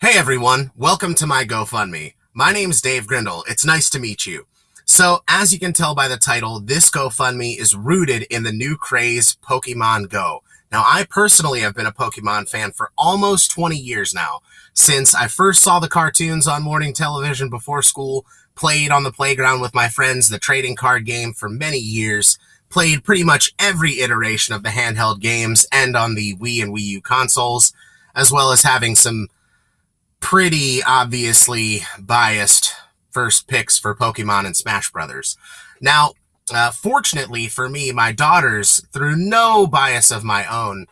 Hey everyone, welcome to my GoFundMe. My name's Dave Grindle. It's nice to meet you. So, as you can tell by the title, this GoFundMe is rooted in the new craze, Pokemon Go. Now, I personally have been a Pokemon fan for almost 20 years now, since I first saw the cartoons on morning television before school, played on the playground with my friends the trading card game for many years, played pretty much every iteration of the handheld games and on the Wii and Wii U consoles, as well as having some pretty obviously biased first picks for Pokemon and Smash Brothers. Now, fortunately for me, my daughters, through no bias of my own,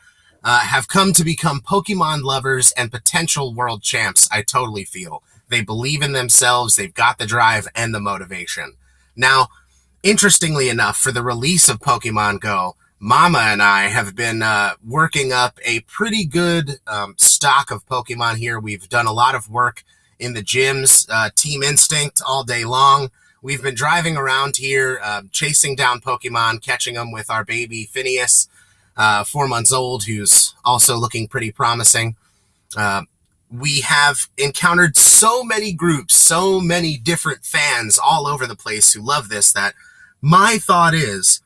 have come to become Pokemon lovers and potential world champs, I totally feel. They believe in themselves, they've got the drive and the motivation. Now, interestingly enough, for the release of Pokemon Go, Mama and I have been working up a pretty good stock of Pokemon here. We've done a lot of work in the gyms, Team Instinct all day long. We've been driving around here, chasing down Pokemon, catching them with our baby Phineas, 4 months old, who's also looking pretty promising. We have encountered so many groups, so many different fans all over the place who love this, that my thought is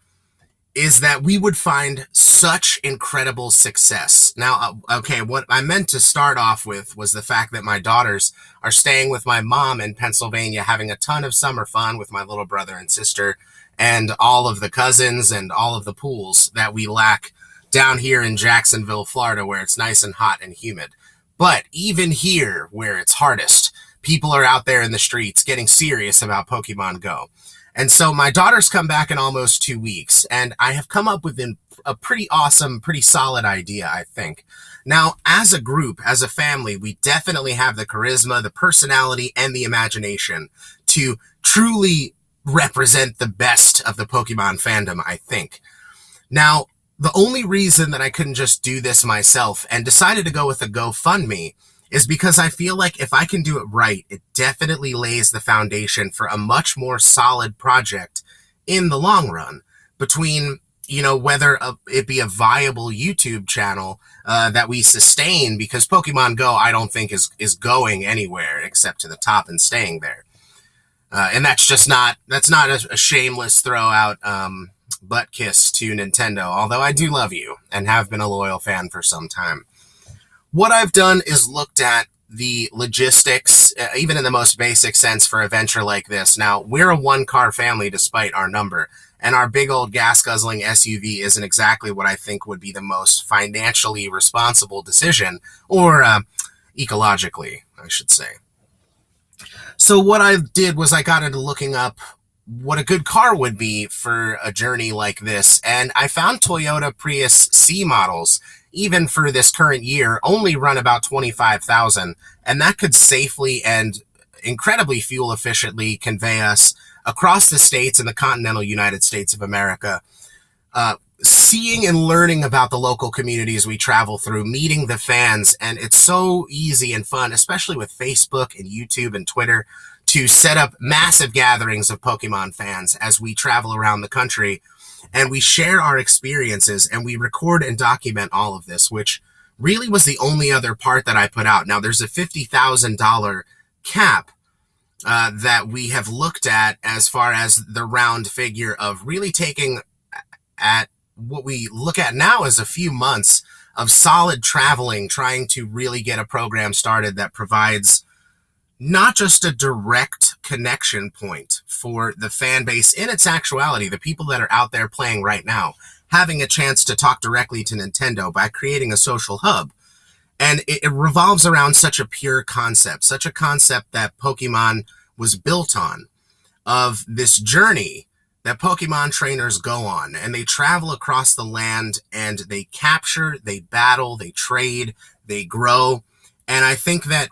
that we would find such incredible success. Now, okay, what I meant to start off with was the fact that my daughters are staying with my mom in Pennsylvania, having a ton of summer fun with my little brother and sister, and all of the cousins and all of the pools that we lack down here in Jacksonville, Florida, where it's nice and hot and humid. But even here, where it's hardest, people are out there in the streets getting serious about Pokemon Go. And so my daughter's come back in almost 2 weeks, and I have come up with a pretty awesome, pretty solid idea, I think. Now, as a group, as a family, we definitely have the charisma, the personality, and the imagination to truly represent the best of the Pokemon fandom, I think. Now, the only reason that I couldn't just do this myself and decided to go with a GoFundMe is because I feel like if I can do it right, it definitely lays the foundation for a much more solid project in the long run between, whether it be a viable YouTube channel that we sustain, because Pokemon Go, I don't think is going anywhere except to the top and staying there. And that's not a shameless throw out butt kiss to Nintendo, although I do love you and have been a loyal fan for some time. What I've done is looked at the logistics, even in the most basic sense, for a venture like this. Now, we're a one-car family despite our number, and our big old gas-guzzling SUV isn't exactly what I think would be the most financially responsible decision, or ecologically, I should say. So what I did was I got into looking up what a good car would be for a journey like this, and I found Toyota Prius C models, even for this current year, only run about $25,000, and that could safely and incredibly fuel efficiently convey us across the states and the continental United States of America, seeing and learning about the local communities we travel through, meeting the fans, and it's so easy and fun, especially with Facebook and YouTube and Twitter, to set up massive gatherings of Pokemon fans as we travel around the country. And we share our experiences and we record and document all of this, which really was the only other part that I put out. Now, there's a $50,000 cap that we have looked at as far as the round figure of really taking at what we look at now as a few months of solid traveling, trying to really get a program started that provides not just a direct connection point for the fan base in its actuality, the people that are out there playing right now, having a chance to talk directly to Nintendo by creating a social hub. And it revolves around such a pure concept, such a concept that Pokemon was built on, of this journey that Pokemon trainers go on, and they travel across the land and they capture, they battle, they trade, they grow. And I think that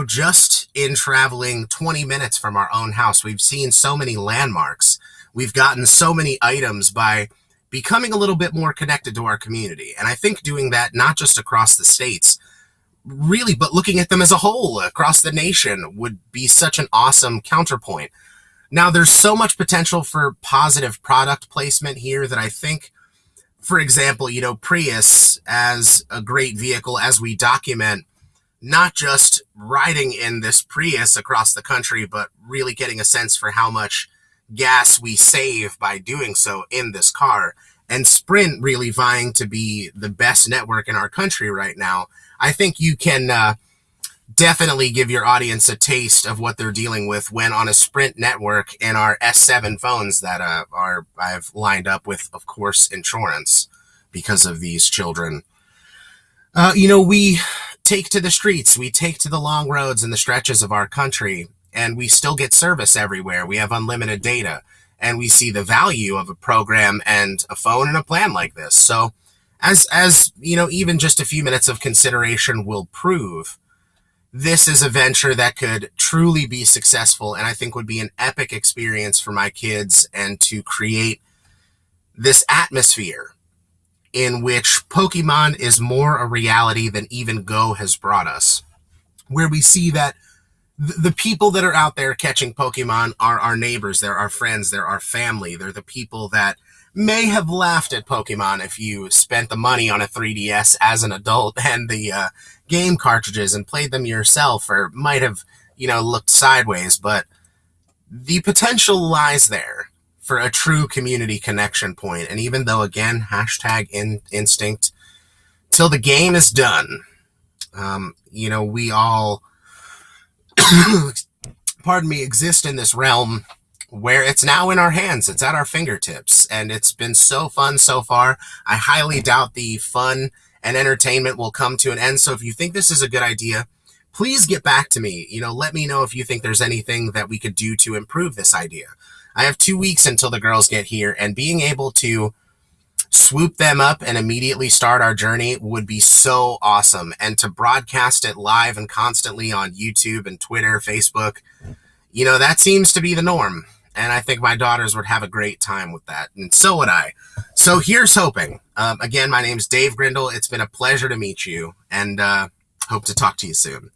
just in traveling 20 minutes from our own house, we've seen so many landmarks. We've gotten so many items by becoming a little bit more connected to our community. And I think doing that, not just across the states, really, but looking at them as a whole across the nation, would be such an awesome counterpoint. Now, there's so much potential for positive product placement here that I think, for example, Prius as a great vehicle, as we document not just riding in this Prius across the country, but really getting a sense for how much gas we save by doing so in this car. And Sprint really vying to be the best network in our country right now. I think you can definitely give your audience a taste of what they're dealing with when on a Sprint network in our S7 phones that I've lined up with, of course, insurance because of these children. We take to the streets, we take to the long roads and the stretches of our country, and we still get service everywhere. We have unlimited data, and we see the value of a program and a phone and a plan like this. So as even just a few minutes of consideration will prove, this is a venture that could truly be successful, and I think would be an epic experience for my kids, and to create this atmosphere in which Pokemon is more a reality than even Go has brought us, where we see that the people that are out there catching Pokemon are our neighbors, they're our friends, they're our family, they're the people that may have laughed at Pokemon if you spent the money on a 3DS as an adult and the game cartridges and played them yourself, or might have, looked sideways, but the potential lies there for a true community connection point. And even though, again, #instinct, till the game is done, we all, pardon me, exist in this realm where it's now in our hands, it's at our fingertips, and it's been so fun so far. I highly doubt the fun and entertainment will come to an end. So if you think this is a good idea, please get back to me. Let me know if you think there's anything that we could do to improve this idea. I have 2 weeks until the girls get here, and being able to swoop them up and immediately start our journey would be so awesome. And to broadcast it live and constantly on YouTube and Twitter, Facebook, that seems to be the norm. And I think my daughters would have a great time with that. And so would I. So here's hoping. Again, my name's Dave Grindle. It's been a pleasure to meet you, and hope to talk to you soon.